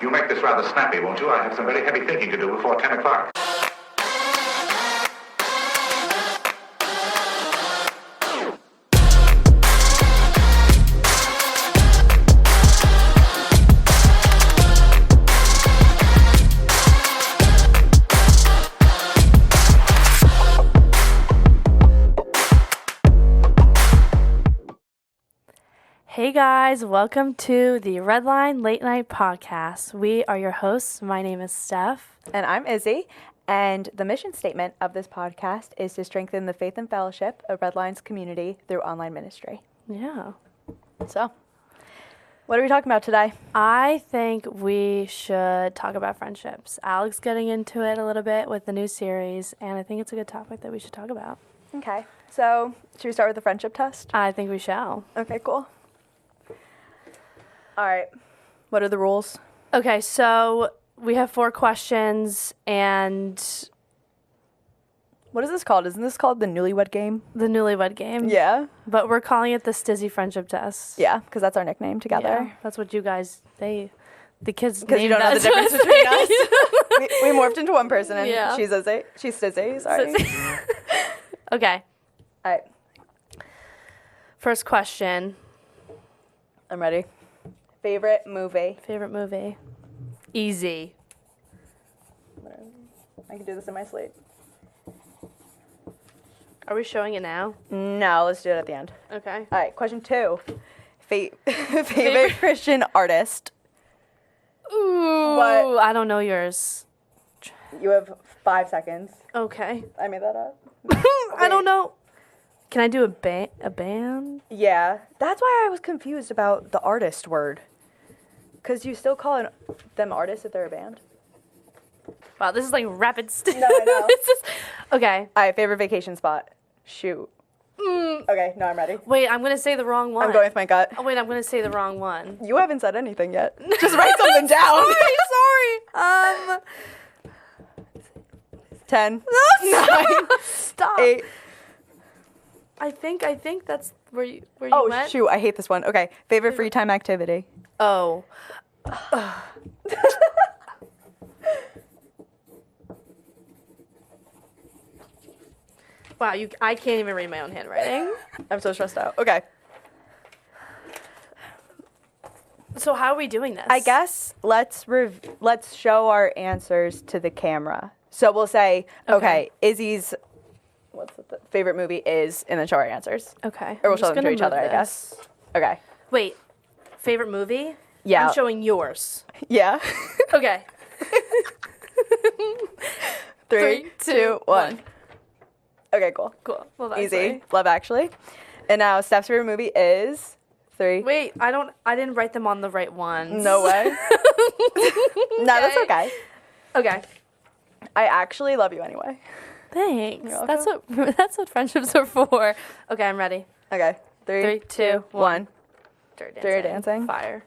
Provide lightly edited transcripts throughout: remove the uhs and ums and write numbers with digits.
You'll make this rather snappy, won't you? I have some very heavy thinking to do before 10 o'clock. Hey guys, welcome to the Redline Late Night Podcast. We are your hosts. My name is Steph. And I'm Izzy. And the mission statement of this podcast is to strengthen the faith and fellowship of Redline's community through online ministry. Yeah. So, what are we talking about today? I think we should talk about friendships. Alex getting into it a little bit with the new series, and I think it's a good topic that we should talk about. Okay. So, should we start with the friendship test? I think we shall. Okay, cool. All right. What are the rules? Okay, so we have 4 questions, and What is this called? Isn't this called the newlywed game? the newlywed game. Yeah. But we're calling it the Stizzy Friendship Test. Yeah, because that's our nickname together. Yeah, that's what you guys, the kids Because you don't know the named difference us. between us. we morphed into one person, and Yeah. she's Stizzy, sorry. Okay, All right. first question. I'm ready. Favorite movie? Favorite movie? Easy. I can do this in my sleep. Are we showing it now? No, let's do it at the end. Okay. All right, question 2. Favorite Christian artist? Ooh, What? I don't know yours. You have 5 seconds. Okay. I made that up. I don't know. Can I do a band? Yeah, that's why I was confused about the artist word. Because you still call them artists if they're a band. Wow, this is like rapid. No, I know. Okay. All right, favorite vacation spot? Shoot. Okay, no, I'm ready. Wait, I'm gonna say the wrong one. I'm going with my gut. Oh wait, I'm gonna say the wrong one. You haven't said anything yet. Just write something down. Sorry. 10. No, 9. Stop. 8. I think that's where you Oh, went. shoot, I hate this one. Okay, favorite free time activity? Oh. Wow, I can't even read my own handwriting. I'm so stressed out. Okay. So how are we doing this? I guess let's show our answers to the camera. So we'll say, okay, Izzy's favorite movie is, and then show our answers. Okay. Or we'll I'm show just them to gonna each other, I move guess. this. Okay. Wait, favorite movie? Yeah. I'm showing yours. Yeah. Okay. 3, 2, 1. Okay, cool. Cool. Well, that's Easy. Love Actually. And now Steph's favorite movie is 3. Wait, I didn't write them on the right ones. No way. No, that's okay. Okay. I actually love you anyway. Thanks. You're That's what friendships are for. Okay, I'm ready. Okay. 3, 3, 2, 1. Dirty Dancing. Fire.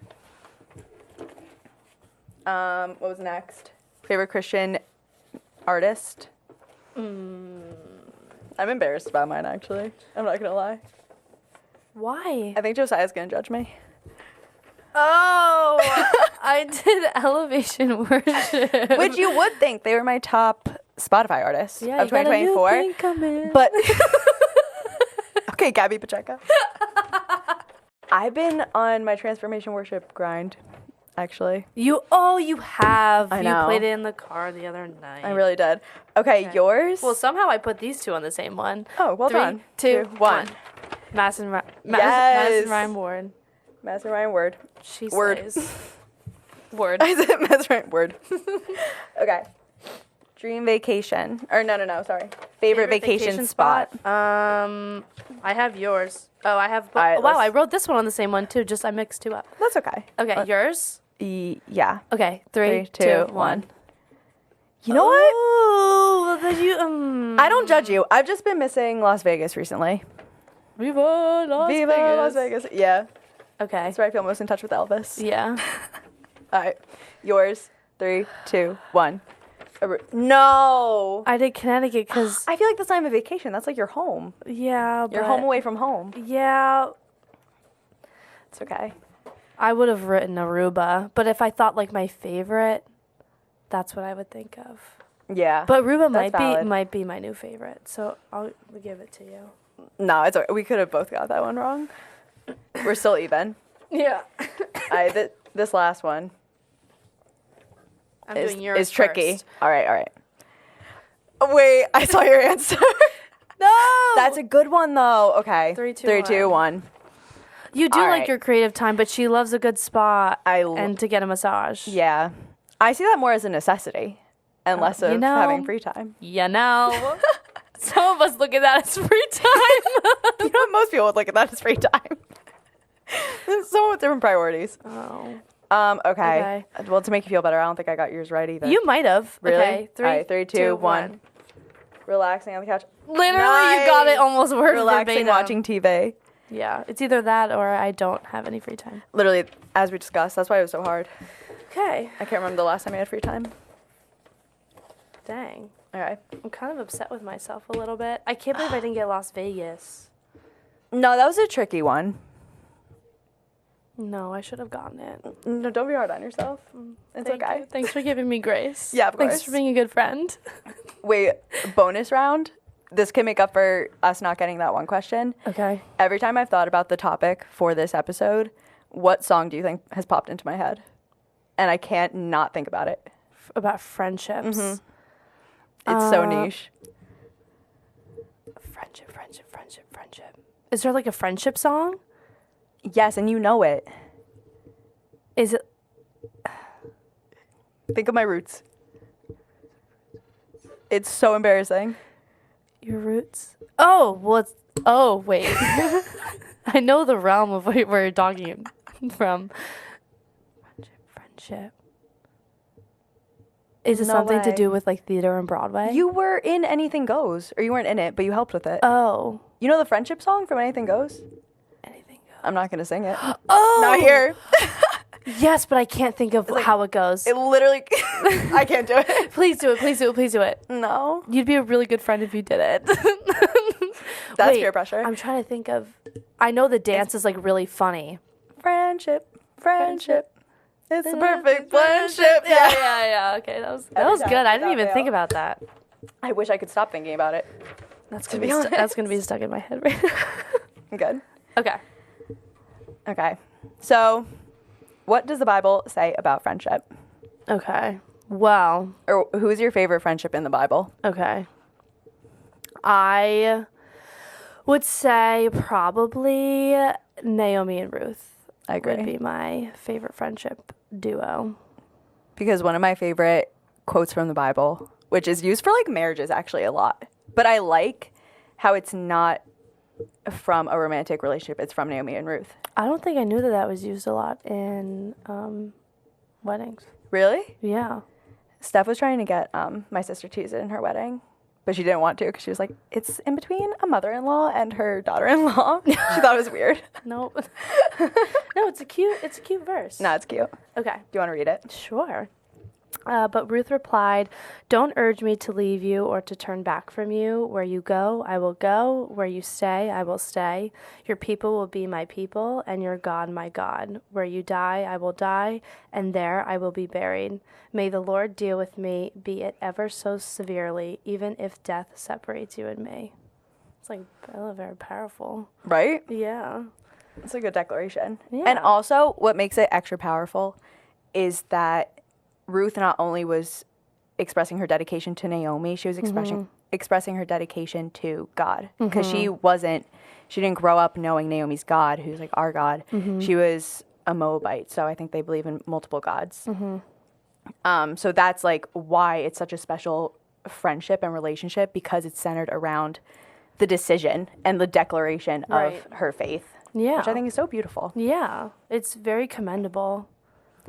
What was next? Favorite Christian artist? I'm embarrassed about mine, actually. I'm not gonna lie. Why? I think Josiah's gonna judge me. Oh, I did Elevation Worship. Which you would think they were my top Spotify artists Yeah, of 2024. But okay, Gabby Pacheco. I've been on my transformation worship grind, actually. You have. I You know. played it in the car the other night. I really did. Okay, yours? Well, somehow I put these two on the same one. Oh, well 3, done. 2, 1. 1. Madison Yes. Ryan Ward. Madison Ryan Word. She Word. slays. Word. I said Madison Ryan Word. Okay. Dream vacation. Or no, sorry. Favorite vacation spot. I have yours. Oh, I have. All right, wow, let's- I wrote this one on the same one too. Just I mixed 2 up. That's okay. Okay, yours. Yeah. Okay, 3, 2, 1. You know what? Oh, I don't judge you. I've just been missing Las Vegas recently. Viva Las Viva Vegas. Las Vegas. Yeah. Okay. That's where I feel most in touch with Elvis. Yeah. All right. Yours. 3, 2, 1. No. I did Connecticut because I feel like that's not even a vacation. That's like your home. yeah, You're home away from home. Yeah, It's okay. I would have written Aruba, but if I thought like my favorite, that's what I would think of. Yeah. But Aruba valid. might be my new favorite, so I'll give it to you. No, it's okay. We could have both got that one wrong. We're still even. Yeah. This last one I'm doing yours is tricky. first. All right. Wait, I saw your answer. No! That's a good one, though. Okay. 3, 2, 3, 2, 1. You do All like right. your creative time, but she loves a good spa I and to get a massage. Yeah. I see that more as a necessity and less of having free time. You know. Some of us look at that as free time. You know, most people would look at that as free time. Someone with different priorities. Oh. Okay. Well, to make you feel better, I don't think I got yours right either. You might have. Really? Okay. 3, All right, 3, 2, 1. Relaxing on the couch. Literally, you got it almost word Relaxing, verbatim. watching TV. Yeah, it's either that or I don't have any free time. Literally, as we discussed, that's why it was so hard. Okay. I can't remember the last time I had free time. Dang. Okay. I'm kind of upset with myself a little bit. I can't believe I didn't get Las Vegas. No, that was a tricky one. No, I should have gotten it. No, don't be hard on yourself. It's Thank okay. you. Thanks for giving me grace. Yeah, of Thanks course. for being a good friend. Wait, bonus round? This can make up for us not getting that one question. Okay. Every time I've thought about the topic for this episode, what song do you think has popped into my head? And I can't not think about it. About friendships. Mm-hmm. It's so niche. Friendship. Is there like a friendship song? Yes, and you know it. Is it? Think of my roots. It's so embarrassing. Your roots? Oh, wait. I know the realm of where you're talking from. Friendship. Is it No something to way. do with like theater and Broadway? You were in Anything Goes, or you weren't in it, but you helped with it. Oh. You know the friendship song from Anything Goes? Anything goes. I'm not gonna sing it. Oh! Not here. Yes, but I can't think of like- how it goes. It literally, I can't do it. Please do it. No. You'd be a really good friend if you did it. That's Wait, peer pressure. I'm trying to think of. I know the dance is like really funny. Friendship. It's the perfect friendship. Yeah. Okay, that was time good. I didn't without even fail. think about that. I wish I could stop thinking about it. That's To gonna be be that's honest. gonna be stuck in my head right now. I'm good. Okay. So, what does the Bible say about friendship? Okay. Well. Or who is your favorite friendship in the Bible? Okay. I would say probably Naomi and Ruth. I agree. Would be my favorite friendship duo. Because one of my favorite quotes from the Bible, which is used for like marriages actually a lot, but I like how it's not from a romantic relationship, it's from Naomi and Ruth. I don't think I knew that was used a lot in weddings. Really? Yeah. Steph was trying to get my sister to use it in her wedding, but she didn't want to because she was like, it's in between a mother-in-law and her daughter-in-law. She thought it was weird. Nope. No, it's a cute verse. No, it's cute. Okay. Do you want to read it? Sure. But Ruth replied, "Don't urge me to leave you or to turn back from you. Where you go, I will go. Where you stay, I will stay. Your people will be my people, and your God my God. Where you die, I will die, and there I will be buried. May the Lord deal with me, be it ever so severely, even if death separates you and me." It's like very powerful. Right? Yeah. It's a good declaration. Yeah. And also, what makes it extra powerful is that Ruth not only was expressing her dedication to Naomi, she was expressing her dedication to God. Because she didn't grow up knowing Naomi's God, who's like our God. She was a Moabite, so I think they believe in multiple gods. So that's like why it's such a special friendship and relationship, because it's centered around the decision and the declaration Right. of her faith. Yeah. Which I think is so beautiful. Yeah. It's very commendable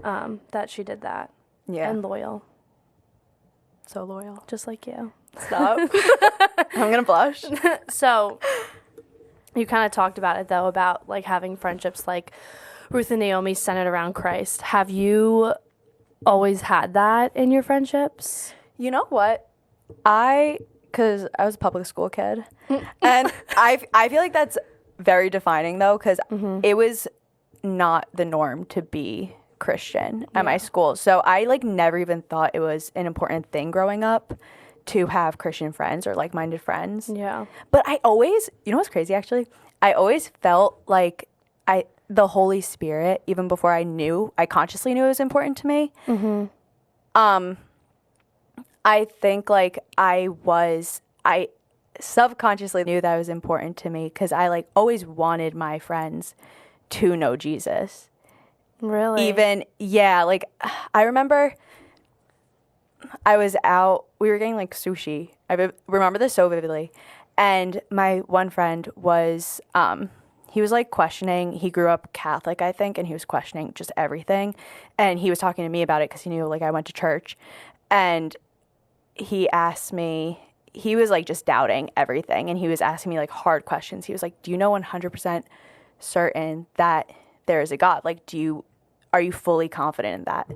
that she did that. Yeah. And loyal. So loyal. Just like you. Stop. I'm going to blush. So you kind of talked about it, though, about like having friendships like Ruth and Naomi centered around Christ. Have you always had that in your friendships? You know what? Because I was a public school kid. And I feel like that's very defining, though, because it was not the norm to be Christian at my school. So I like never even thought it was an important thing growing up to have Christian friends or like-minded friends. Yeah. But I always, you know what's crazy actually? I always felt like the Holy Spirit, even before I consciously knew it was important to me. I think like I subconsciously knew that it was important to me because I like always wanted my friends to know Jesus. Really? Even, yeah, like I remember I was out, we were getting like sushi. I remember this so vividly. And my one friend was, he was like questioning, he grew up Catholic, I think, and he was questioning just everything. And he was talking to me about it because he knew like I went to church. And he asked me, he was like just doubting everything. And he was asking me like hard questions. He was like, do you know 100% certain that there is a God? Like, are you fully confident in that?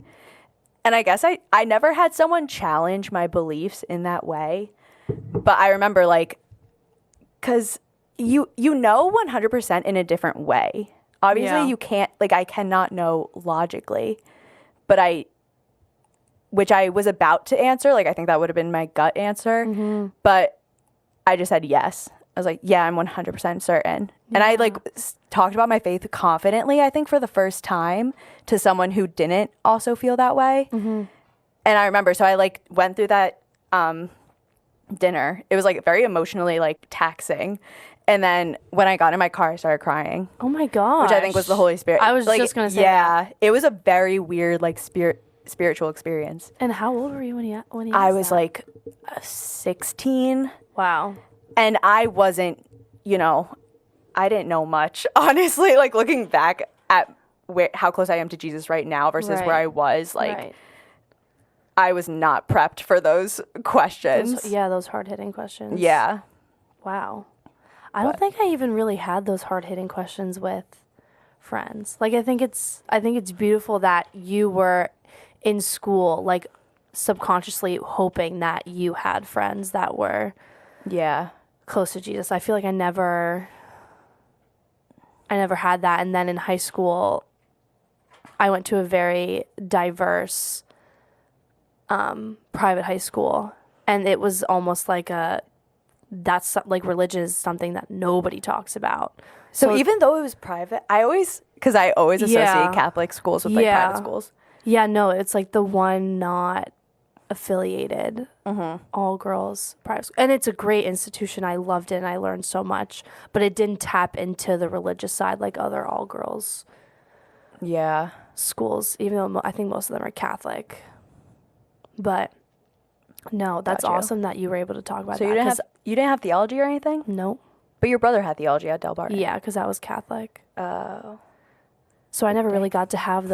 And I guess I never had someone challenge my beliefs in that way. But I remember like, because you know 100% in a different way. Obviously you can't, like I cannot know logically, but which I was about to answer, like I think that would have been my gut answer, but I just said yes. I was like, yeah, I'm 100% certain. And I like talked about my faith confidently, I think for the first time to someone who didn't also feel that way. And I remember, so I like went through that dinner. It was like very emotionally like taxing. And then when I got in my car, I started crying. Oh my gosh. Which I think was the Holy Spirit. I was like, just going to say that. It was a very weird like spiritual experience. And how old were you when you I was like 16. Wow. And I wasn't, I didn't know much, honestly, like looking back at how close I am to Jesus right now versus where I was, like, I was not prepped for those questions. Those hard-hitting questions. Yeah. Wow. I don't think I even really had those hard-hitting questions with friends. Like, I think it's beautiful that you were in school, like, subconsciously hoping that you had friends that were close to Jesus. I feel like I never had that. And then in high school, I went to a very diverse private high school, and it was almost like that's like religion is something that nobody talks about. So even though it was private, I always associate Catholic schools with like private schools. Yeah, no, it's like the one not affiliated, all girls private school. And it's a great institution. I loved it and I learned so much, but it didn't tap into the religious side like other all girls schools, even though I think most of them are Catholic. But no, that's awesome that you were able to talk about that. So you didn't have theology or anything? Nope. But your brother had theology at Del Barton. Yeah, because I was Catholic. Oh. So I never really got to have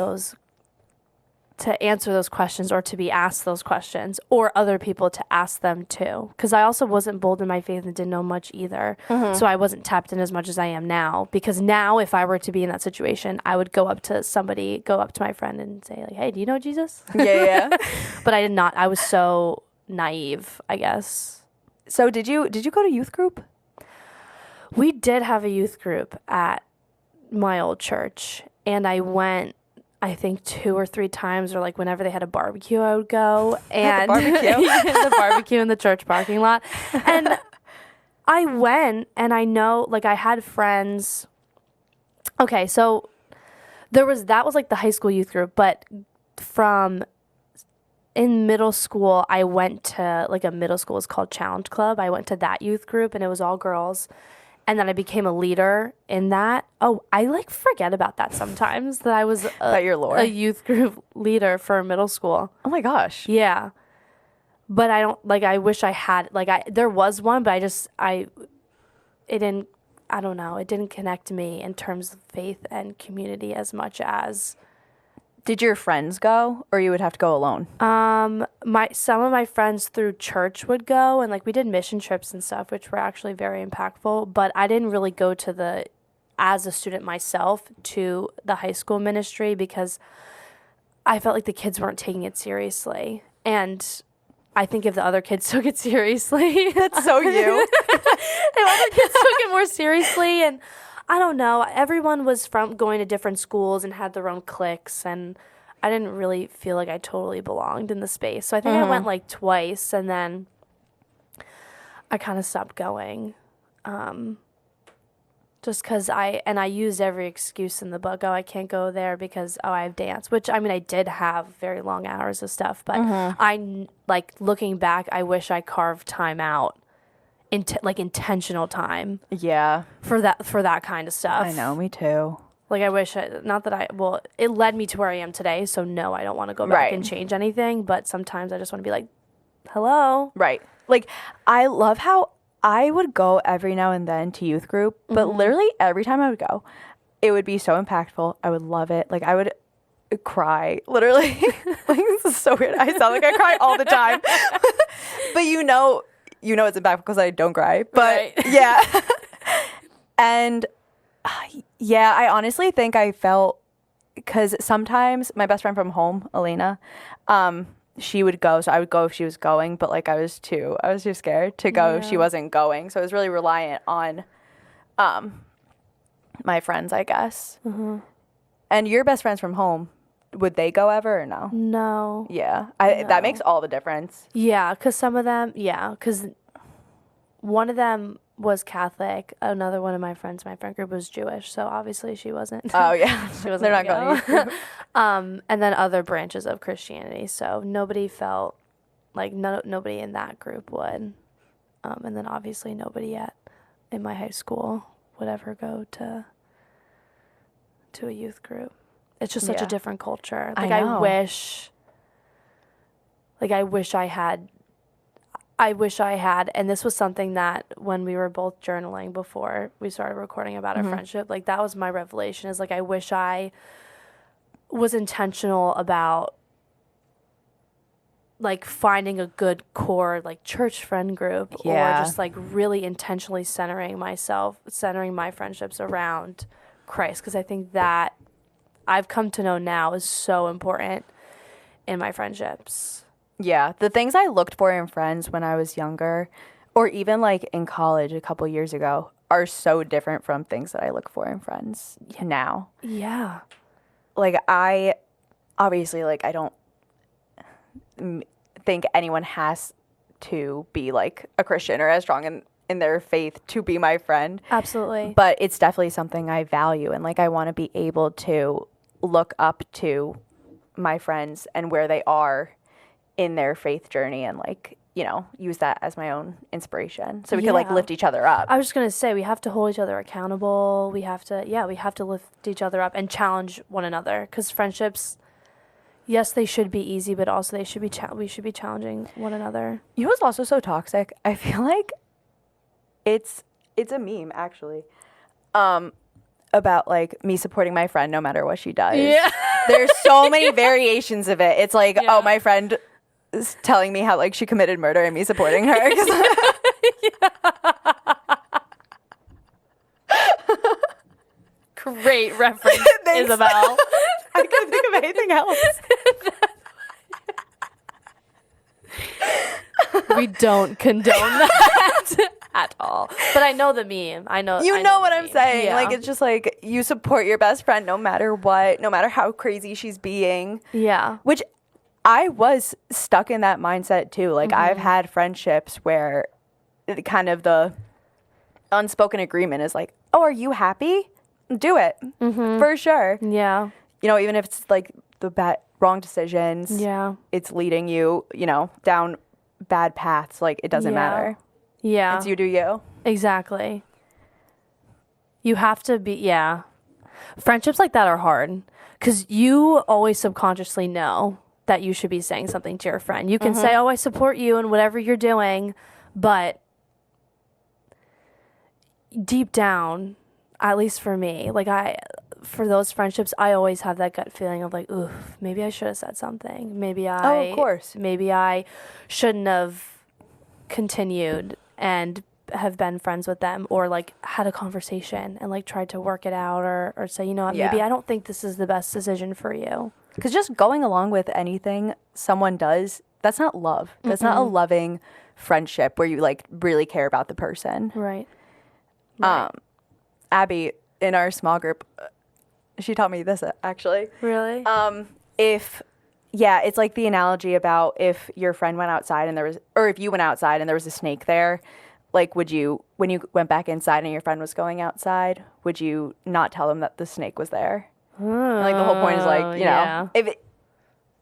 to answer those questions or to be asked those questions or other people to ask them too. Because I also wasn't bold in my faith and didn't know much either. So I wasn't tapped in as much as I am now. Because now if I were to be in that situation, I would go up to my friend and say like, hey, do you know Jesus? Yeah. But I did not. I was so naive, I guess. So did you go to youth group? We did have a youth group at my old church, and I went, I think 2 or 3 times, or like whenever they had a barbecue, I would go. And the barbecue in the church parking lot. And I went, and I know, like I had friends. Okay, so that was like the high school youth group, but in middle school, I went to like a middle school, it's called Challenge Club. I went to that youth group, and it was all girls. And then I became a leader in that. Oh, I like forget about that sometimes, that I was a youth group leader for middle school. Oh my gosh. Yeah. But I don't, like, I wish I had, like, there was one, but it didn't connect me in terms of faith and community as much as. Did your friends go, or you would have to go alone? Some of my friends through church would go, and like we did mission trips and stuff, which were actually very impactful. But I didn't really go as a student myself, to the high school ministry because I felt like the kids weren't taking it seriously, and I think if the other kids took it seriously, that's so you. If other kids took it more seriously, and I don't know. Everyone was from going to different schools and had their own cliques, and I didn't really feel like I totally belonged in the space. So I think I went like twice, and then I kind of stopped going. Just because I used every excuse in the book. Oh, I can't go there because, I have dance. Which, I mean, I did have very long hours of stuff. But looking back, I wish I carved time out. Intentional time. Yeah. For that kind of stuff. I know, me too. Like, I wish, it led me to where I am today. So, no, I don't want to go back and change anything. But sometimes I just want to be like, hello. Right. Like, I love how I would go every now and then to youth group, but literally every time I would go, it would be so impactful. I would love it. Like, I would cry, literally. Like, this is so weird. I sound like I cry all the time. But you know it's impactful because I don't cry. But yeah. And yeah, I honestly think I felt, because sometimes my best friend from home, Elena, she would go, so I would go if she was going, but like I was too scared to go if she wasn't going. So I was really reliant on my friends, I guess. And your best friends from home, would they go ever or no? No. Yeah. That makes all the difference. Yeah, because some of them, because one of them was Catholic. Another one of my friend group was Jewish, so obviously she wasn't. Oh yeah. She wasn't. They're not going to youth group. And then other branches of Christianity. So nobody felt like nobody in that group would. And then obviously nobody in my high school would ever go to a youth group. It's just such a different culture. Like I wish I had, and this was something that when we were both journaling before we started recording about our friendship, like that was my revelation, is like I wish I was intentional about like finding a good core like church friend group, or just like really intentionally centering my friendships around Christ, because I think that I've come to know now is so important in my friendships. Yeah, the things I looked for in friends when I was younger, or even like in college a couple years ago, are so different from things that I look for in friends now. Yeah. Like I don't think anyone has to be like a Christian or as strong in their faith to be my friend. Absolutely. But it's definitely something I value, and like I want to be able to look up to my friends and where they are in their faith journey, and like, use that as my own inspiration, so we can like lift each other up. I was just going to say, we have to hold each other accountable. We have to lift each other up and challenge one another, because friendships, yes, they should be easy, but also we should be challenging one another. You know what's also so toxic? I feel like it's a meme actually, about like me supporting my friend no matter what she does. Yeah. There's so many variations of it. It's like, oh, my friend is telling me how like she committed murder and me supporting her. Great reference, Isabel. I couldn't think of anything else. We don't condone that at all. But I know the meme. I know what I'm saying. Yeah. Like, it's just like, you support your best friend no matter what, no matter how crazy she's being. Yeah. Which I was stuck in that mindset too. Like, I've had friendships where kind of the unspoken agreement is like, oh, are you happy? Do it. For sure. Yeah. Even if it's like the wrong decisions. Yeah. It's leading you, down bad paths. Like, it doesn't matter. Yeah. It's you do you. Exactly. You have to be, Friendships like that are hard, because you always subconsciously know that you should be saying something to your friend. You can say, oh, I support you in whatever you're doing, but deep down, at least for me, like for those friendships, I always have that gut feeling of like, ooh, maybe I should have said something. Maybe I shouldn't have continued and have been friends with them, or like had a conversation and like tried to work it out, or say, maybe I don't think this is the best decision for you. Because just going along with anything someone does, that's not love. That's not a loving friendship where you like really care about the person. Right. Abby, in our small group, she taught me this actually. Really? It's like the analogy about if your friend went outside and if you went outside and there was a snake there, like when you went back inside and your friend was going outside, would you not tell them that the snake was there? Like the whole point is like, you know,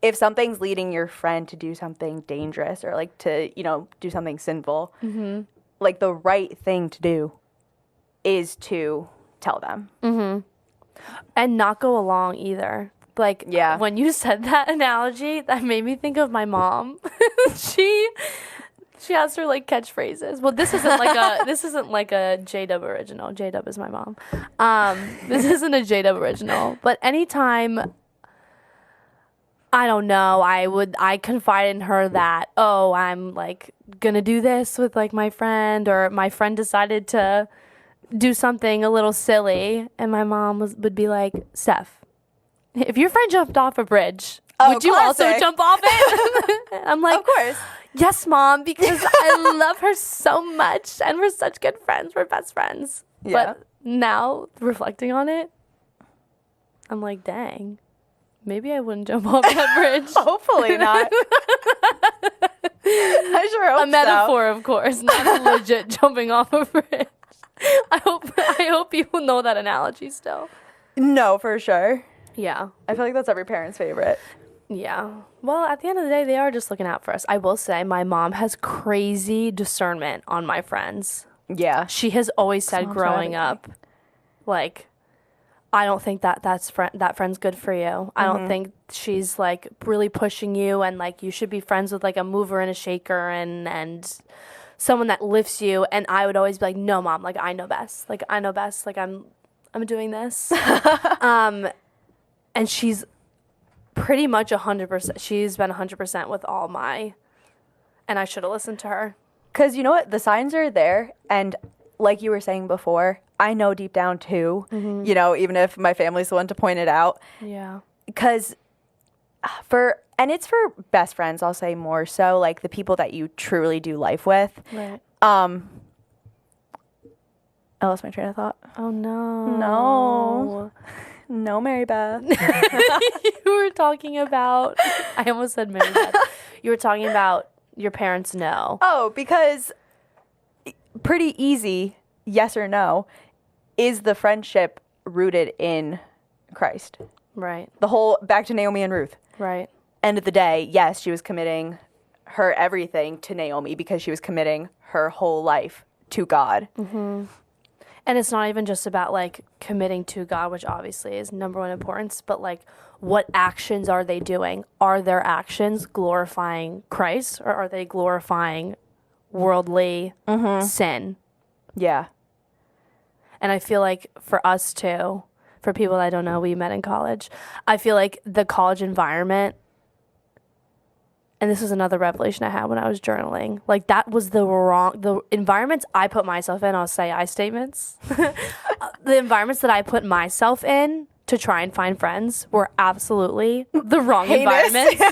if something's leading your friend to do something dangerous or like to, you know, do something sinful, like the right thing to do is to tell them. And not go along either. Like, when you said that analogy, that made me think of my mom. She has her like catchphrases. Well, this isn't like a J-Dub original. J-Dub is my mom. This isn't a J-Dub original. But anytime, I don't know, I confide in her that, oh, I'm like gonna do this with like my friend, or my friend decided to do something a little silly, and my mom would be like, Steph, if your friend jumped off a bridge, would you also jump off it? I'm like, of course. Yes, Mom, because I love her so much, and we're such good friends. We're best friends. Yeah. But now, reflecting on it, I'm like, dang, maybe I wouldn't jump off that bridge. Hopefully not. I sure hope so. A metaphor, of course, not a legit jumping off a bridge. I hope people know that analogy still. No, for sure. Yeah. I feel like that's every parent's favorite. Yeah. Well, at the end of the day, they are just looking out for us. I will say my mom has crazy discernment on my friends. Yeah. She has always said growing up, like, I don't think that friend's good for you. I don't think she's like really pushing you, and like you should be friends with like a mover and a shaker and someone that lifts you. And I would always be like, no, Mom, like I know best. Like I know best. Like I'm doing this. And she's pretty much 100%. She's been 100% with all my, and I should have listened to her. Because you know what? The signs are there. And like you were saying before, I know deep down too, you know, even if my family's the one to point it out. Yeah. Because it's for best friends, I'll say more so, like the people that you truly do life with. Right. I lost my train of thought. Oh, no. No, Mary Beth. You were talking about, I almost said Mary Beth. You were talking about your parents know. Oh, because pretty easy, yes or no, is the friendship rooted in Christ? Right. The whole, back to Naomi and Ruth. Right. End of the day, yes, she was committing her everything to Naomi because she was committing her whole life to God. And it's not even just about like committing to God, which obviously is number one importance, but like what actions are they doing? Are their actions glorifying Christ, or are they glorifying worldly sin? Yeah. And I feel like for us too, for people that I don't know, we met in college. I feel like the college environment, and this is another revelation I had when I was journaling, like that was the environments I put myself in, I'll say I statements. The environments that I put myself in to try and find friends were absolutely the wrong environments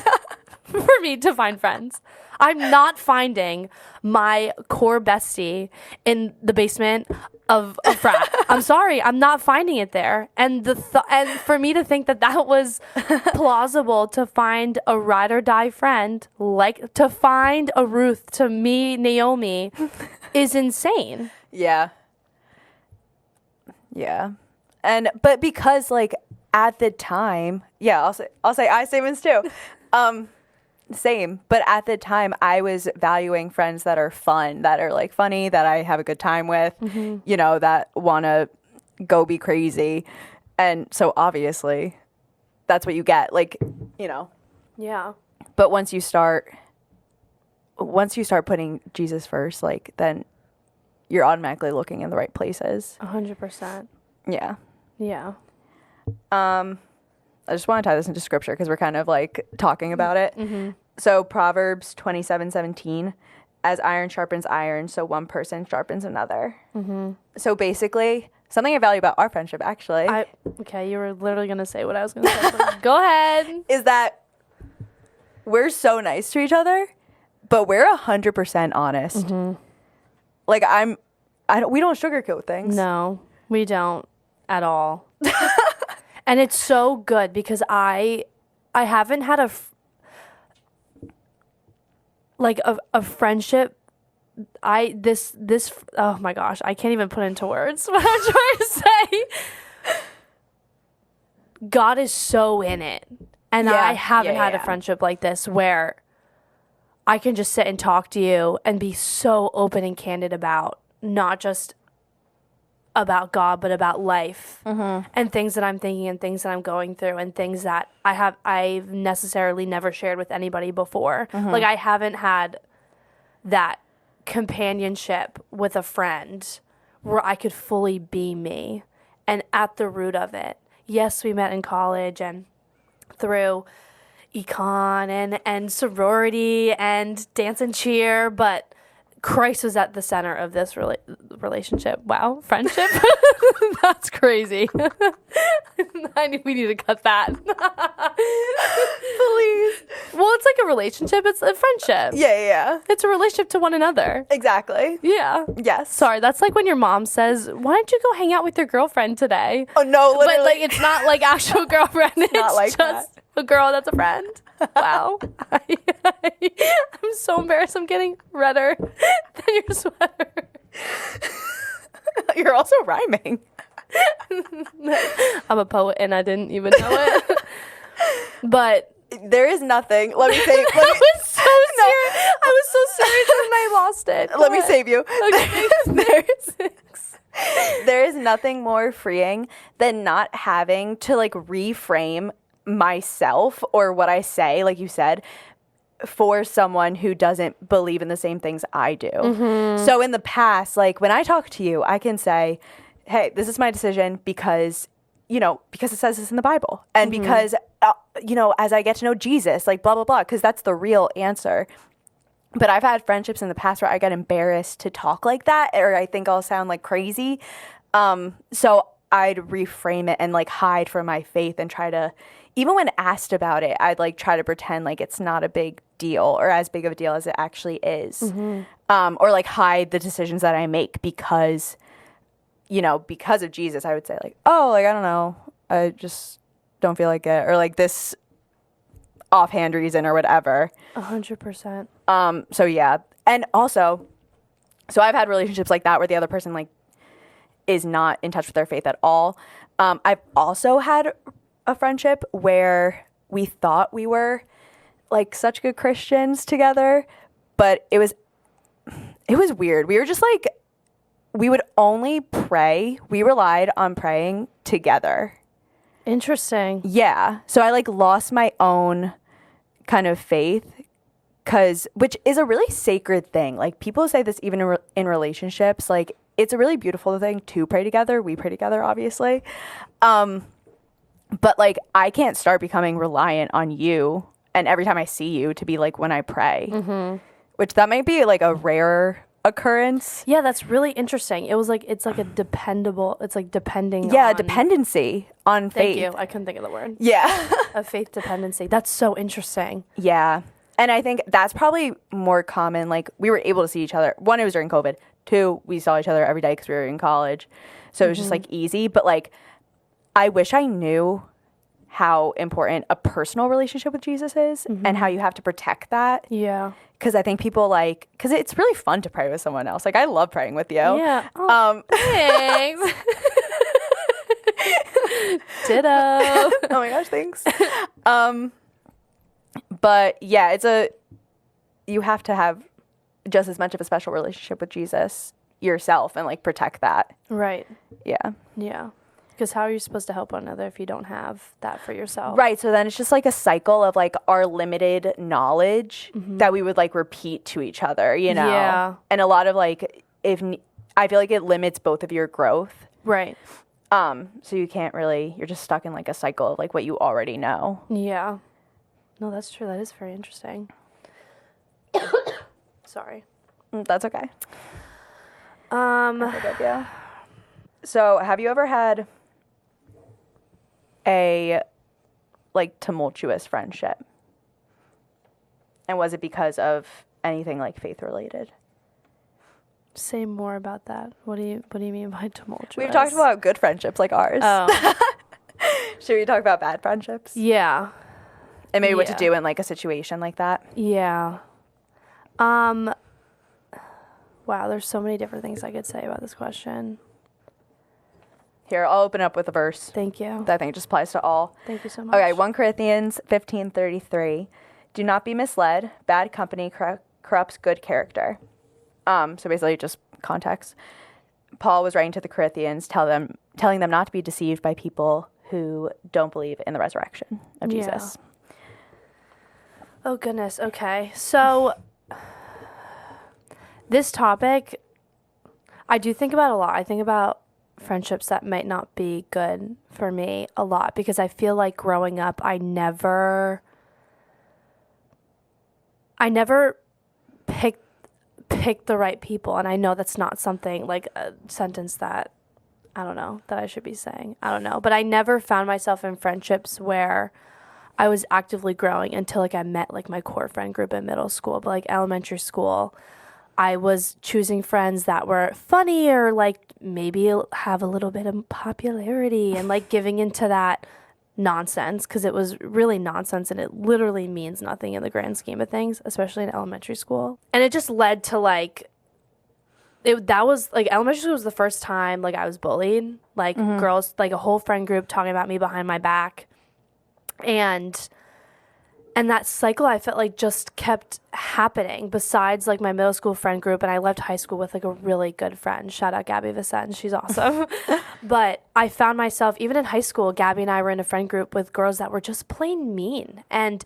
for me to find friends. I'm not finding my core bestie in the basement of a frat. I'm sorry, I'm not finding it there. And and for me to think that was plausible to find a ride or die friend, like to find a Ruth to me, Naomi, is insane. Yeah. Yeah. But because like at the time, yeah, I'll say I statements too. Same, but at the time I was valuing friends that are fun, that are like funny, that I have a good time with, you know, that want to go be crazy. And so obviously that's what you get, like, you know. Yeah. But once you start putting Jesus first, like then you're automatically looking in the right places. 100%. Yeah. Yeah. I just want to tie this into scripture because we're kind of like talking about it. So Proverbs 27:17, as iron sharpens iron, so one person sharpens another. So basically, something I value about our friendship actually. Okay, you were literally going to say what I was going to say. Go ahead. Is that we're so nice to each other, but we're 100% honest. Like we don't sugarcoat things. No, we don't. at all. And it's so good because I haven't had a friendship. Oh my gosh, I can't even put into words what I'm trying to say. God is so in it. And I haven't had a friendship like this where I can just sit and talk to you and be so open and candid about not just about God, but about life and things that I'm thinking and things that I'm going through and things that I've necessarily never shared with anybody before. Like I haven't had that companionship with a friend where I could fully be me. And at the root of it, yes, we met in college and through econ and sorority and dance and cheer, but Christ was at the center of this relationship. Wow, friendship? That's crazy. We need to cut that. Please. Well, it's like a relationship. It's a friendship. Yeah. It's a relationship to one another. Exactly. Yeah. Yes. Sorry, that's like when your mom says, why don't you go hang out with your girlfriend today? Oh, no, literally. But, like, it's not like actual girlfriend. It's not like just a girl that's a friend. Wow. I'm so embarrassed. I'm getting redder than your sweater. You're also rhyming. I'm a poet and I didn't even know it. But there is nothing. Let me say. I was so serious and I lost it. Let me save you. Okay. There is nothing more freeing than not having to like reframe myself or what I say, like you said, for someone who doesn't believe in the same things I do. So in the past, like when I talk to you, I can say, hey, this is my decision because it says this in the Bible. And because, as I get to know Jesus, like blah, blah, blah, because that's the real answer. But I've had friendships in the past where I get embarrassed to talk like that, or I think I'll sound like crazy. So I'd reframe it and like hide from my faith and try to, even when asked about it, I'd like try to pretend like it's not a big deal or as big of a deal as it actually is. Or like hide the decisions that I make because of Jesus. I would say like, oh, like, I don't know, I just don't feel like it, or like this offhand reason or whatever. 100%. So yeah. And also, so I've had relationships like that where the other person like is not in touch with their faith at all. I've also had a friendship where we thought we were like such good Christians together, but it was weird. We were just like, we would only pray. We relied on praying together. Interesting. Yeah. So I like lost my own kind of faith, which is a really sacred thing. Like people say this even in relationships, like it's a really beautiful thing to pray together. We pray together, obviously. But like I can't start becoming reliant on you and every time I see you to be like when I pray, which that might be like a rare occurrence. Yeah, that's really interesting. It's like depending on... dependency on faith. Thank you. I couldn't think of the word. Yeah. A faith dependency. That's so interesting. Yeah. And I think that's probably more common. Like we were able to see each other. One, it was during COVID. Two, we saw each other every day because we were in college. So it was just like easy. But like, I wish I knew how important a personal relationship with Jesus is and how you have to protect that. Yeah. Because I think people because it's really fun to pray with someone else. Like I love praying with you. Yeah. Oh, thanks. Ditto. Oh my gosh, thanks. But yeah, you have to have just as much of a special relationship with Jesus yourself and like protect that. Right. Yeah. Yeah. Because how are you supposed to help one another if you don't have that for yourself? Right. So then it's just like a cycle of like our limited knowledge that we would like repeat to each other, Yeah. And a lot of like, I feel like it limits both of your growth. Right. So you can't really, you're just stuck in like a cycle of like what you already know. Yeah. No, that's true. That is very interesting. Sorry. That's okay. Yeah. So have you ever had a like tumultuous friendship? And was it because of anything like faith related? Say more about that. What do you mean by tumultuous? We've talked about good friendships like ours. Oh. Should we talk about bad friendships? Yeah. And maybe what to do in like a situation like that? Yeah. Wow, there's so many different things I could say about this question. Here, I'll open up with a verse. Thank you. That I think just applies to all. Thank you so much. Okay, 1 Corinthians 15:33. Do not be misled. Bad company corrupts good character. So basically just context. Paul was writing to the Corinthians, telling them not to be deceived by people who don't believe in the resurrection of Jesus. Oh, goodness. Okay. So this topic, I do think about a lot. I think about friendships that might not be good for me a lot because I feel like growing up, I never picked the right people. And I know that's not something like a sentence that I don't know that I should be saying. I don't know. But I never found myself in friendships where I was actively growing until like I met like my core friend group in middle school. But like elementary school, I was choosing friends that were funny or like maybe have a little bit of popularity and like giving into that nonsense because it was really nonsense and it literally means nothing in the grand scheme of things, especially in elementary school. And it just led to like, that was like elementary school was the first time like I was bullied, like girls, like a whole friend group talking about me behind my back. And that cycle I felt like just kept happening besides like my middle school friend group. And I left high school with like a really good friend. Shout out Gabby Vicente. She's awesome. But I found myself, even in high school, Gabby and I were in a friend group with girls that were just plain mean. And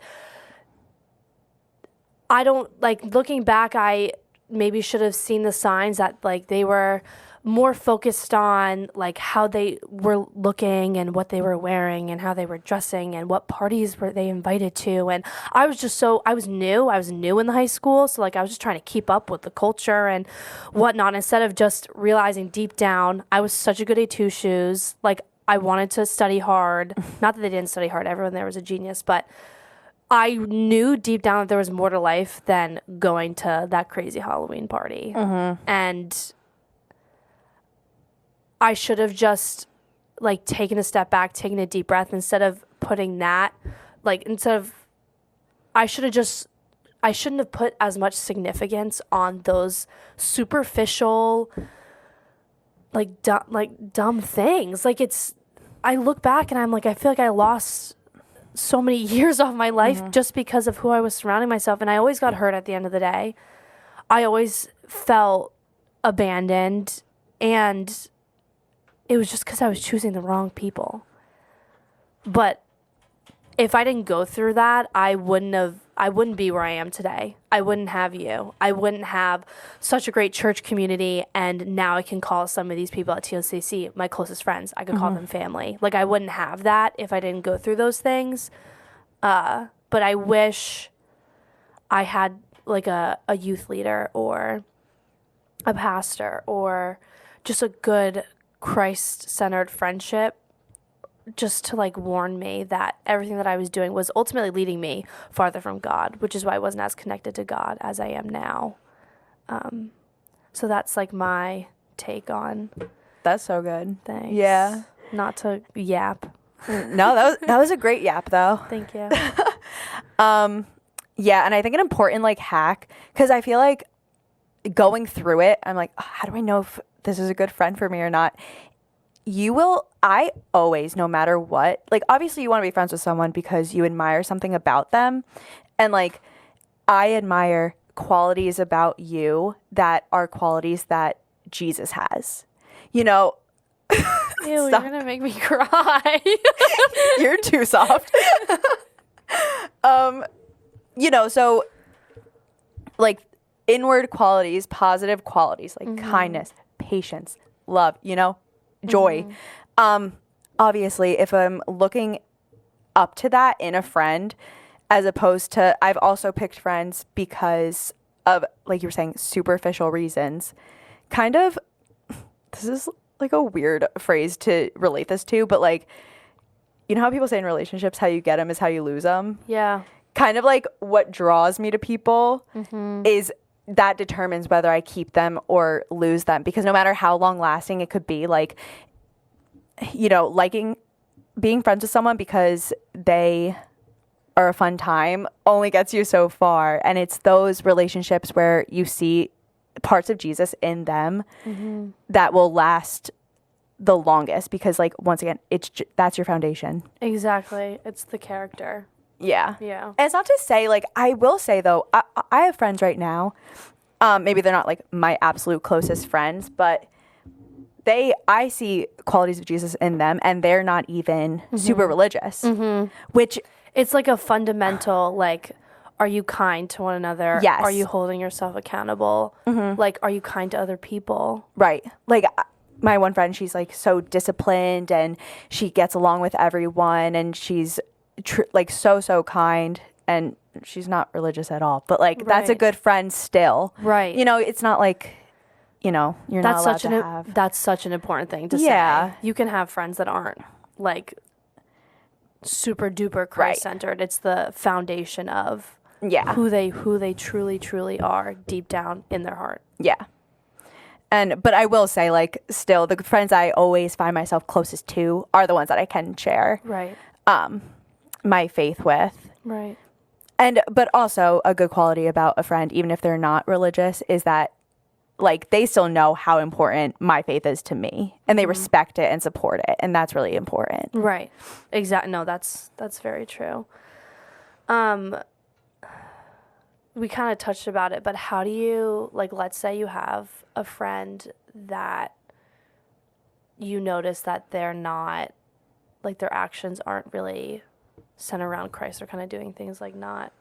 I don't like looking back, I maybe should have seen the signs that like they were more focused on like how they were looking and what they were wearing and how they were dressing and what parties were they invited to. And I was just I was new in the high school. So like I was just trying to keep up with the culture and whatnot instead of just realizing deep down I was such a goody two shoes. Like I wanted to study hard. Not that they didn't study hard. Everyone there was a genius, but I knew deep down that there was more to life than going to that crazy Halloween party. And I should have just like taken a step back, taken a deep breath instead of putting that I shouldn't have put as much significance on those superficial dumb things. Like I look back and I'm like, I feel like I lost so many years off my life just because of who I was surrounding myself. And I always got hurt at the end of the day. I always felt abandoned, and it was just because I was choosing the wrong people. But if I didn't go through that, I wouldn't be where I am today. I wouldn't have you. I wouldn't have such a great church community. And now I can call some of these people at TLCC my closest friends. I could call them family. Like I wouldn't have that if I didn't go through those things. But I wish I had like a youth leader or a pastor or just a good Christ-centered friendship just to like warn me that everything that I was doing was ultimately leading me farther from God, which is why I wasn't as connected to God as I am now. So that's like my take on. That's so good. Thanks. Yeah. Not to yap. No, that was a great yap though. Thank you. Yeah, and I think an important like hack, because I feel like going through it, I'm like, oh, how do I know if this is a good friend for me or not? I always, no matter what, like obviously you want to be friends with someone because you admire something about them. And like, I admire qualities about you that are qualities that Jesus has, you know. Ew, you're going to make me cry. You're too soft. You know, so like inward qualities, positive qualities, like kindness, patience, love, you know, joy. Obviously, if I'm looking up to that in a friend, as opposed to, I've also picked friends because of, like you were saying, superficial reasons. Kind of, this is like a weird phrase to relate this to, but like, you know how people say in relationships, how you get them is how you lose them? Yeah. Kind of like what draws me to people is that determines whether I keep them or lose them, because no matter how long lasting it could be, like, you know, being friends with someone because they are a fun time only gets you so far. And it's those relationships where you see parts of Jesus in them that will last the longest, because, like, once again, that's your foundation. Exactly. It's the character. Yeah. Yeah. And it's not to say, like, I will say though, I have friends right now. Maybe they're not like my absolute closest friends, but I see qualities of Jesus in them, and they're not even super religious, which it's like a fundamental, like, are you kind to one another? Yes. Are you holding yourself accountable? Like, are you kind to other people? Right. Like, my one friend, she's like so disciplined and she gets along with everyone, and she's like so kind, and she's not religious at all, but like that's a good friend still. Right. You know, it's not like, you know, you're not allowed to have. That's such an important thing to say. You can have friends that aren't like super duper Christ centered. It's the foundation of who they truly are deep down in their heart. Yeah. But I will say, like, still the friends I always find myself closest to are the ones that I can share my faith with. Right. But also a good quality about a friend, even if they're not religious, is that, like, they still know how important my faith is to me, and they respect it and support it, and that's really important. Right. Exactly. No, that's very true. We kind of touched about it, but how do you, like, let's say you have a friend that you notice that they're not, like, their actions aren't really centered around Christ. They're kind of doing things like not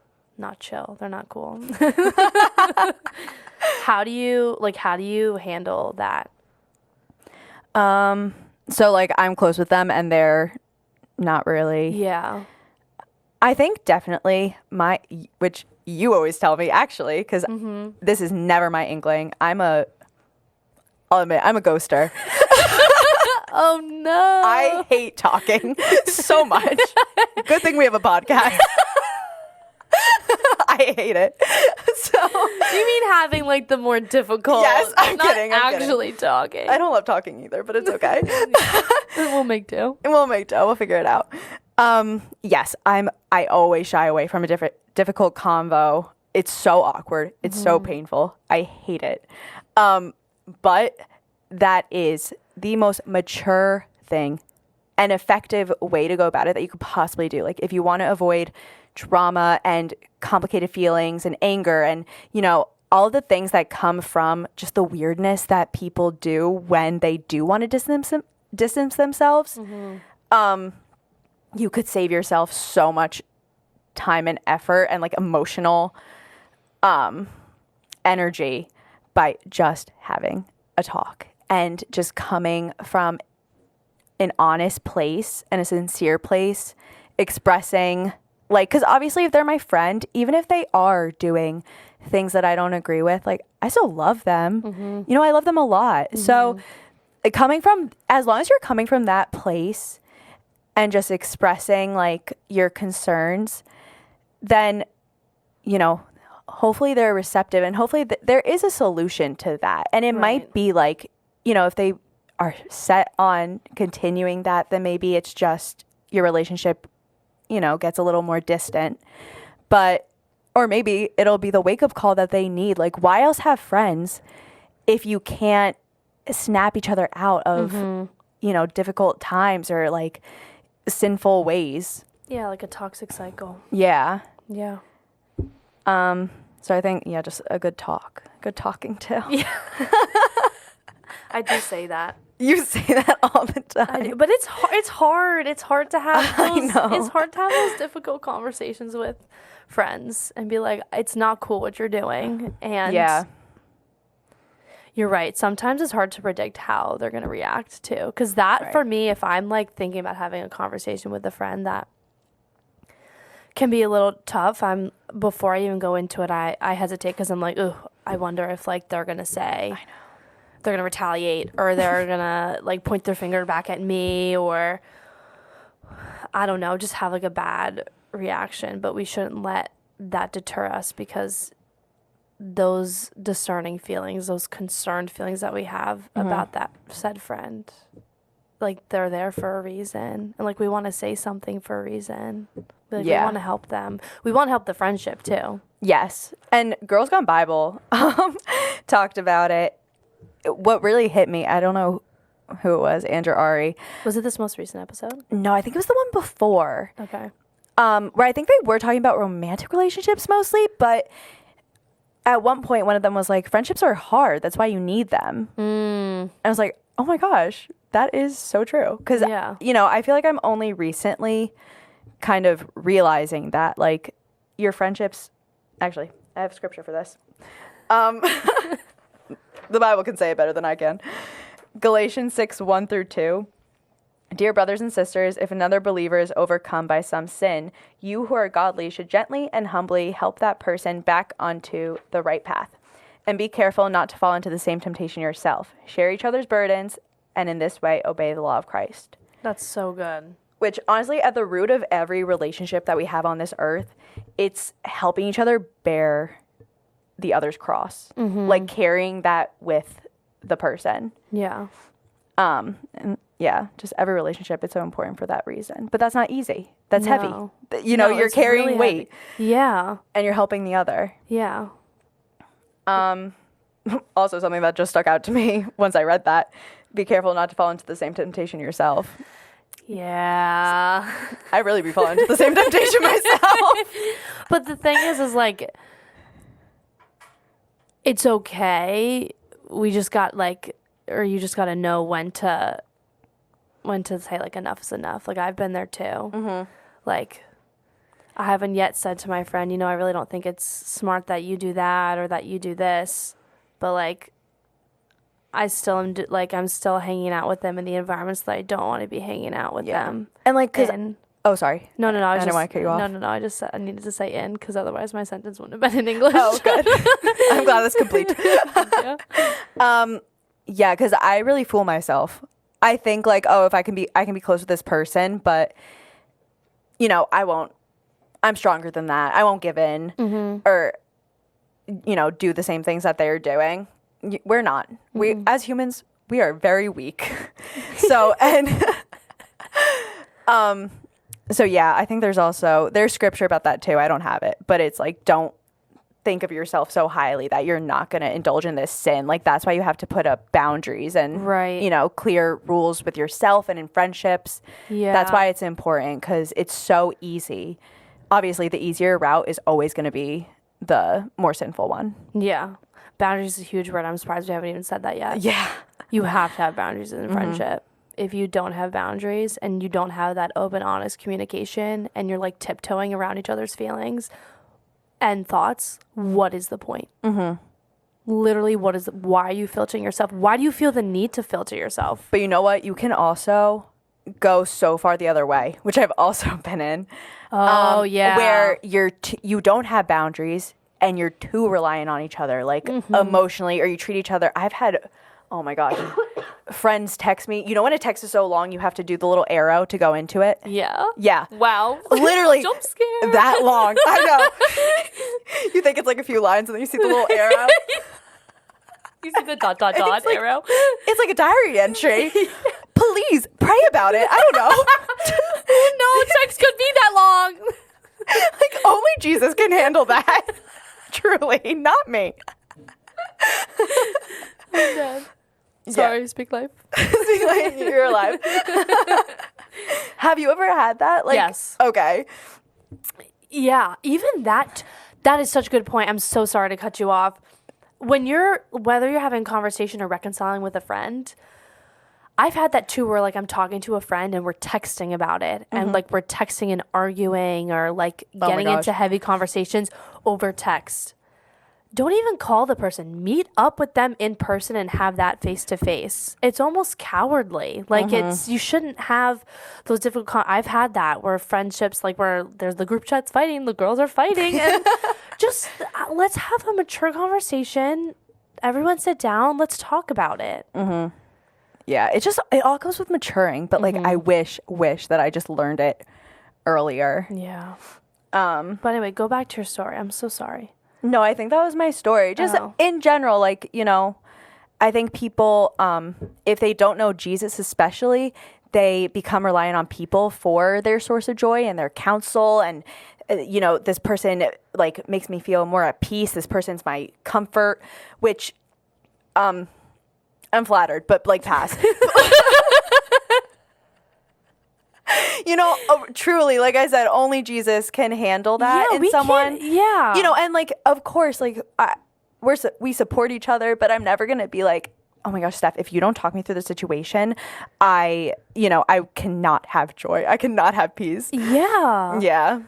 chill. They're not cool. How do you handle that? So, like, I'm close with them and they're not really. Yeah. I think definitely which you always tell me, actually, because this is never my inkling. I'll admit, I'm a ghoster. Oh, no. I hate talking so much. Good thing we have a podcast. I hate it. So you mean having, like, the more difficult? Yes, I'm kidding. Actually talking. I don't love talking either, but it's okay. We'll make do. We'll figure it out. Yes, I always shy away from a difficult convo. It's so awkward. It's so painful. I hate it. But that is the most mature thing and effective way to go about it that you could possibly do. Like, if you want to avoid drama and complicated feelings and anger and, you know, all the things that come from just the weirdness that people do when they do want to distance themselves, you could save yourself so much time and effort and, like, emotional energy by just having a talk and just coming from an honest place and a sincere place, expressing, like, because obviously if they're my friend, even if they are doing things that I don't agree with, like, I still love them. You know, I love them a lot. So as long as you're coming from that place and just expressing, like, your concerns, then, you know, hopefully they're receptive, and hopefully there is a solution to that. And it might be, like, you know, if they are set on continuing that, then maybe it's just your relationship, you know, gets a little more distant. Or maybe it'll be the wake-up call that they need. Like, why else have friends if you can't snap each other out of, you know, difficult times or, like, sinful ways? Yeah, like a toxic cycle. Yeah. Yeah. So I think, just a good talking to. Yeah. I do say that. You say that all the time. But it's hard. It's hard to have those, it's hard to have those difficult conversations with friends and be like, it's not cool what you're doing. And you're right. Sometimes it's hard to predict how they're going to react too. Because for me, if I'm, like, thinking about having a conversation with a friend, that can be a little tough. Before I even go into it, I hesitate because I'm like, ooh, I wonder if, like, they're going to say, I know, they're going to retaliate, or they're going to, like, point their finger back at me, or I don't know, just have, like, a bad reaction. But we shouldn't let that deter us, because those discerning feelings, those concerned feelings that we have about that said friend. Like, they're there for a reason. And, like, we want to say something for a reason. Like, we want to help them. We want to help the friendship, too. Yes. And Girls Gone Bible talked about it. What really hit me, I don't know who it was, Andrew Ari. Was it this most recent episode? No, I think it was the one before. Okay. Where I think they were talking about romantic relationships mostly, but at one point, one of them was like, friendships are hard. That's why you need them. And I was like, oh my gosh, that is so true. Because, I feel like I'm only recently kind of realizing that, like, your friendships, actually, I have scripture for this. The Bible can say it better than I can. Galatians 6:1-2. Dear brothers and sisters, if another believer is overcome by some sin, you who are godly should gently and humbly help that person back onto the right path. And be careful not to fall into the same temptation yourself. Share each other's burdens, and in this way, obey the law of Christ. That's so good. Which, honestly, at the root of every relationship that we have on this earth, it's helping each other bear the other's cross. Like, carrying that with the person. Yeah. And yeah, just every relationship, it's so important for that reason. But that's not easy. That's heavy. You're carrying really weight. Heavy. Yeah. And you're helping the other. Yeah. Also, something that just stuck out to me once I read that, be careful not to fall into the same temptation yourself. Yeah. I really be falling into the same temptation myself. But the thing is like, it's okay. We just got you just got to know when to say, like, enough is enough. Like, I've been there too. Like, I haven't yet said to my friend, I really don't think it's smart that you do that or that you do this. But, like, I still am, I'm still hanging out with them in the environments that I don't want to be hanging out with them. And, like, oh, sorry. No. I didn't want to cut you off. No. I needed to say in because otherwise my sentence wouldn't have been in English. Oh, good. I'm glad it's complete. Yeah, because I really fool myself. I think, like, oh, if I can be close with this person, but, I won't. I'm stronger than that. I won't give in or, do the same things that they're doing. We're not. We, as humans, we are very weak. So, so yeah, I think there's scripture about that too. I don't have it, but it's like, don't think of yourself so highly that you're not going to indulge in this sin. Like, that's why you have to put up boundaries and, clear rules with yourself and in friendships. Yeah. That's why it's important, because it's so easy. Obviously, the easier route is always going to be the more sinful one. Yeah. Boundaries is a huge word. I'm surprised we haven't even said that yet. Yeah. You have to have boundaries in a friendship. If you don't have boundaries and you don't have that open, honest communication and you're, like, tiptoeing around each other's feelings and thoughts, what is the point? Literally, why are you filtering yourself? Why do you feel the need to filter yourself? But you know what? You can also go so far the other way, which I've also been in. Oh, yeah. Where you don't have boundaries and you're too reliant on each other, like, emotionally, or you treat each other. I've had, oh my gosh, friends text me. When a text is so long, you have to do the little arrow to go into it. Yeah. Yeah. Wow. Literally. Jump scare. That long. I know. You think it's like a few lines and then you see the little arrow. You see the ... arrow. It's like a diary entry. Please pray about it. I don't know. No text could be that long. Like, only Jesus can handle that. Truly, not me. I'm dead. Sorry, speak life. Speak life, you're alive. Have you ever had that? Like, yes. Okay. Yeah, even that is such a good point. I'm so sorry to cut you off. Whether you're having a conversation or reconciling with a friend, I've had that too, where, like, I'm talking to a friend and we're texting about it and, like, we're texting and arguing or, like, getting into heavy conversations over text. Don't even call the person. Meet up with them in person and have that face to face. It's almost cowardly. Like, you shouldn't have those difficult. I've had that where friendships, like, where there's the group chats fighting, the girls are fighting, and just let's have a mature conversation. Everyone sit down. Let's talk about it. Yeah, it all comes with maturing. But like, I wish that I just learned it earlier. Yeah. But anyway, go back to your story. I'm so sorry. No, I think that was my story. Just in general, like, you know, I think people, if they don't know Jesus especially, they become reliant on people for their source of joy and their counsel. And, you know, this person, like, makes me feel more at peace. This person's my comfort, which I'm flattered, but, like, pass. You know, truly, like I said, only Jesus can handle that in someone. Yeah. You know, and, like, of course, like, we support each other, but I'm never going to be like, oh my gosh, Steph, if you don't talk me through the situation, I cannot have joy. I cannot have peace. Yeah. Yeah.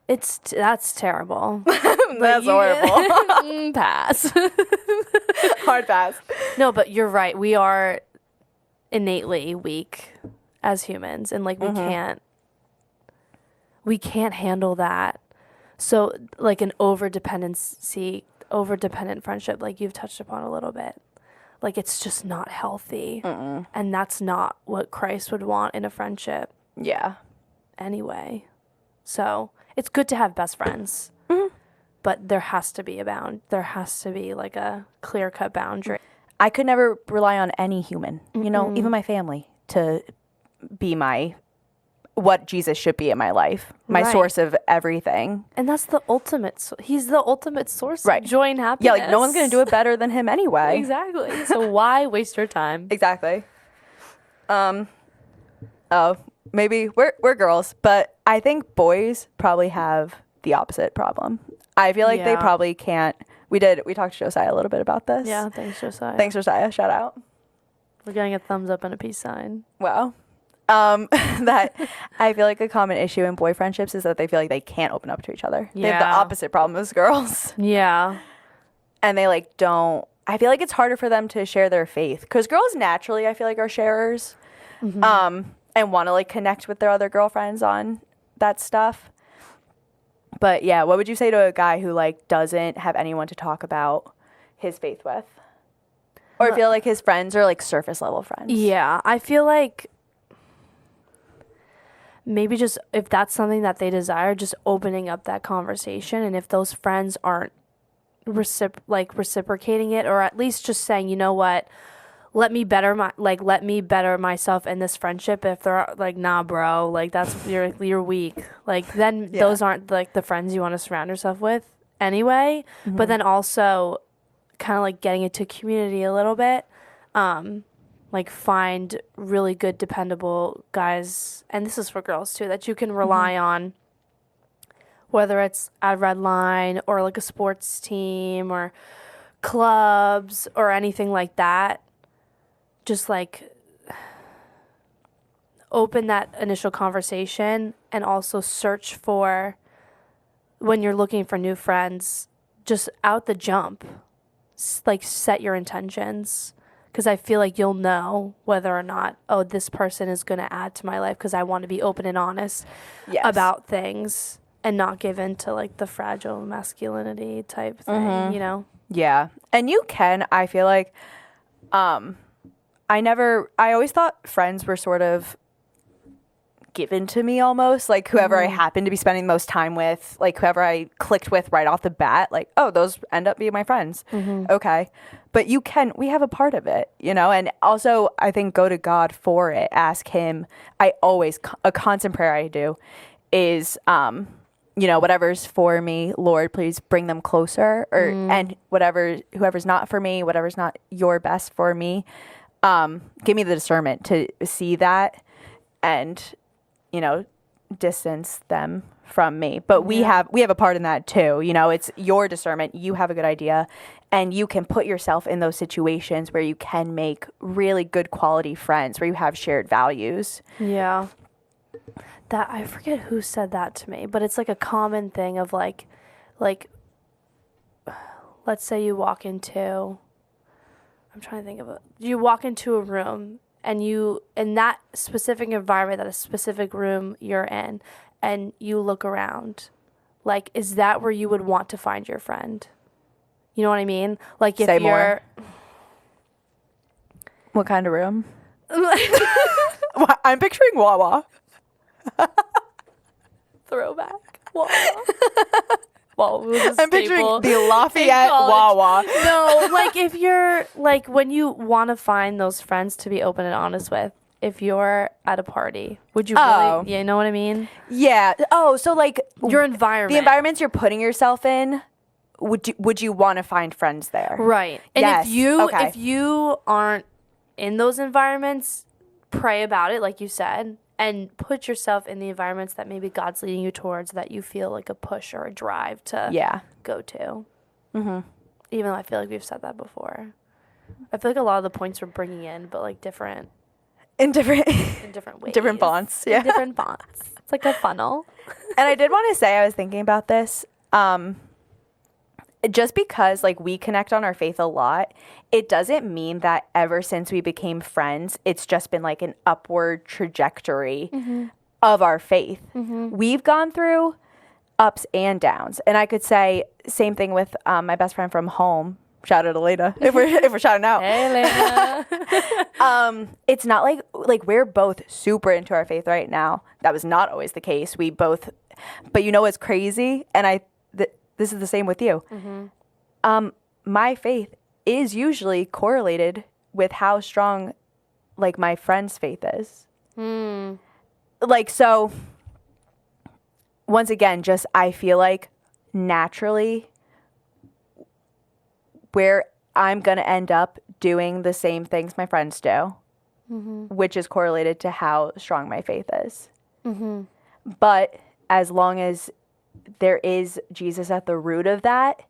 That's terrible. That's horrible. Pass. Hard pass. No, but you're right. We are innately weak as humans, and like we can't handle that. So like an overdependent friendship, like you've touched upon a little bit, like it's just not healthy. And that's not what Christ would want in a friendship. Yeah. Anyway, so it's good to have best friends, but there has to be there has to be like a clear-cut boundary. I could never rely on any human, you know, even my family, to be what Jesus should be in my life, my source of everything. And that's the ultimate, he's the ultimate source of joy and happiness. Yeah, like no one's going to do it better than him anyway. Exactly. So why waste your time? Exactly. Maybe we're girls, but I think boys probably have the opposite problem. I feel like they probably can't. We talked to Josiah a little bit about this. Yeah, thanks, Josiah. Thanks, Josiah. Shout out. We're getting a thumbs up and a peace sign. Wow. That I feel like a common issue in boy friendships is that they feel like they can't open up to each other. Yeah. They have the opposite problem as girls. Yeah. And they like don't. I feel like it's harder for them to share their faith because girls naturally, I feel like, are sharers, and want to like connect with their other girlfriends on that stuff. But yeah, what would you say to a guy who like doesn't have anyone to talk about his faith with, or feel like his friends are like surface level friends? Yeah, I feel like maybe just if that's something that they desire, just opening up that conversation, and if those friends aren't reciprocating it, or at least just saying, you know what, let me better myself in this friendship. If they're like, nah, bro, like that's you're weak, like then those aren't like the friends you want to surround yourself with anyway. But then also kind of like getting into community a little bit, like find really good dependable guys, and this is for girls too, that you can rely on, whether it's at Redline or like a sports team or clubs or anything like that. Just like open that initial conversation, and also search for, when you're looking for new friends, just out the jump, like set your intentions. Because I feel like you'll know whether or not, oh, this person is going to add to my life, because I want to be open and honest about things and not give in to like the fragile masculinity type thing, you know? Yeah. And you can, I feel like, I always thought friends were sort of given to me almost, like whoever I happened to be spending the most time with, like whoever I clicked with right off the bat, like, oh, those end up being my friends. Okay. But we have a part of it, you know? And also I think go to God for it. Ask him. A constant prayer I do is, you know, whatever's for me, Lord, please bring them closer, and whoever's not for me, whatever's not your best for me, give me the discernment to see that and, you know, distance them from me. But we have a part in that too. You know, it's your discernment. You have a good idea, and you can put yourself in those situations where you can make really good quality friends, where you have shared values. Yeah. That, I forget who said that to me, but it's like a common thing of like, let's say you walk into, I'm trying to think of it. You walk into a room, and in that specific environment, that a specific room you're in, and you look around, like, is that where you would want to find your friend? You know what I mean? Like, if more. What kind of room? I'm picturing Wawa. Throwback. Wawa. default. It was a I'm picturing staple the in Lafayette college. Wawa. No, like if you're like when you want to find those friends to be open and honest with, if you're at a party, would you really, you know what I mean? Yeah. Oh, so like Your environment. the environments you're putting yourself in, would you want to find friends there? Right. And Yes. if you aren't in those environments, pray about it, like you said, and put yourself in the environments that maybe God's leading you towards that you feel like a push or a drive to go to. Mm-hmm. Even though I feel like we've said that before. I feel like a lot of the points we're bringing in, but like different. In different ways. different fonts. Yeah. In different fonts. It's like a funnel. And I did want to say, I was thinking about this. Just because like we connect on our faith a lot, it doesn't mean that ever since we became friends, it's just been like an upward trajectory of our faith. We've gone through ups and downs. And I could say same thing with my best friend from home. Shout out to Elena if we're shouting out. Hey, Elena. It's not like we're both super into our faith right now. That was not always the case. We both, but you know what's crazy? And this is the same with you. My faith is usually correlated with how strong like my friend's faith is. Like, so once again, just I feel like naturally where I'm going to end up doing the same things my friends do, which is correlated to how strong my faith is. But as long as there is Jesus at the root of that,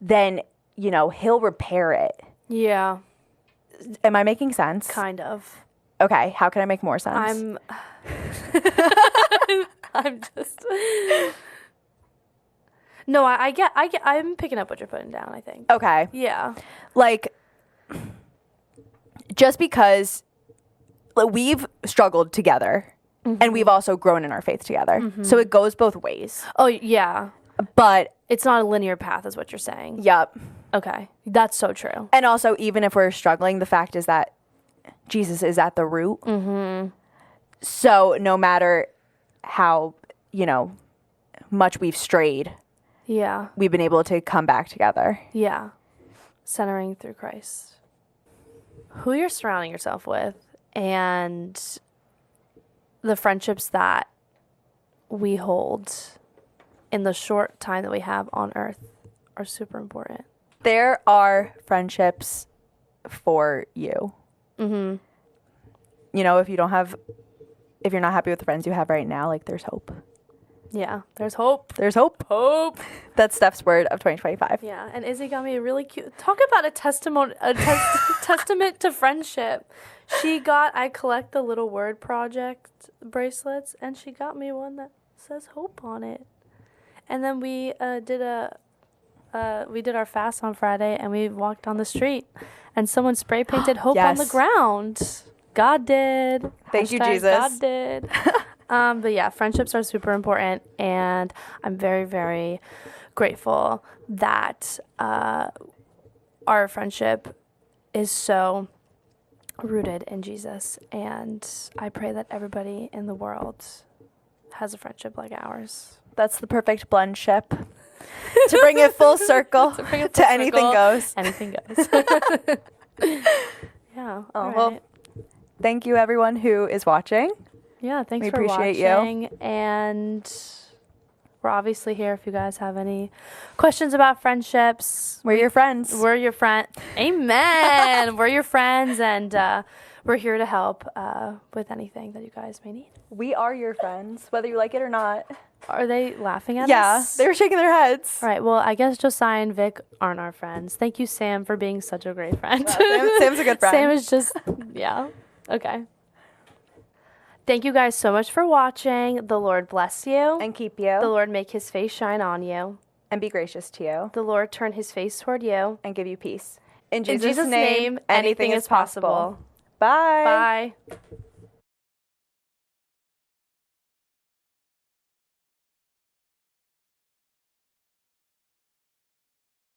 then, you know, he'll repair it. Yeah. Am I making sense? Kind of. Okay. How can I make more sense? I'm just... No, I'm picking up what you're putting down, I think. Okay. Yeah. Like, just because like, we've struggled together and we've also grown in our faith together. So it goes both ways. Oh, yeah. But it's not a linear path is what you're saying. Yep. Okay. That's so true. And also, even if we're struggling, the fact is that Jesus is at the root. So no matter how, you know, much we've strayed, we've been able to come back together. Yeah. Centering through Christ. Who you're surrounding yourself with and the friendships that we hold in the short time that we have on earth are super important. There are friendships for you. You know, if you're not happy with the friends you have right now, like there's hope. Yeah, there's hope. There's hope. Hope. That's Steph's word of 2025. Yeah, and Izzy got me a really cute... Talk about a testament to friendship. I collect the little word project bracelets, and she got me one that says hope on it. And then we did our fast on Friday, and we walked down the street, and someone spray painted hope on the ground. God did. Thank you, Jesus. God did. But yeah, friendships are super important, and I'm very, very grateful that our friendship is so rooted in Jesus, and I pray that everybody in the world has a friendship like ours. That's the perfect blend ship to bring it full circle to anything goes. Anything goes. Yeah. Oh, well, thank you everyone who is watching. Yeah, thanks we for appreciate watching. you. And we're obviously here if you guys have any questions about friendships. We're your friends. We're your friend. Amen. We're your friends, and we're here to help with anything that you guys may need. We are your friends, whether you like it or not. Are they laughing at us? Yeah, they were shaking their heads. All right, well, I guess Josiah and Vic aren't our friends. Thank you, Sam, for being such a great friend. Yeah, Sam's a good friend. Sam is just, yeah. Okay. Thank you guys so much for watching. The Lord bless you. And keep you. The Lord make his face shine on you. And be gracious to you. The Lord turn his face toward you. And give you peace. In Jesus' name, anything is possible. Bye. Bye.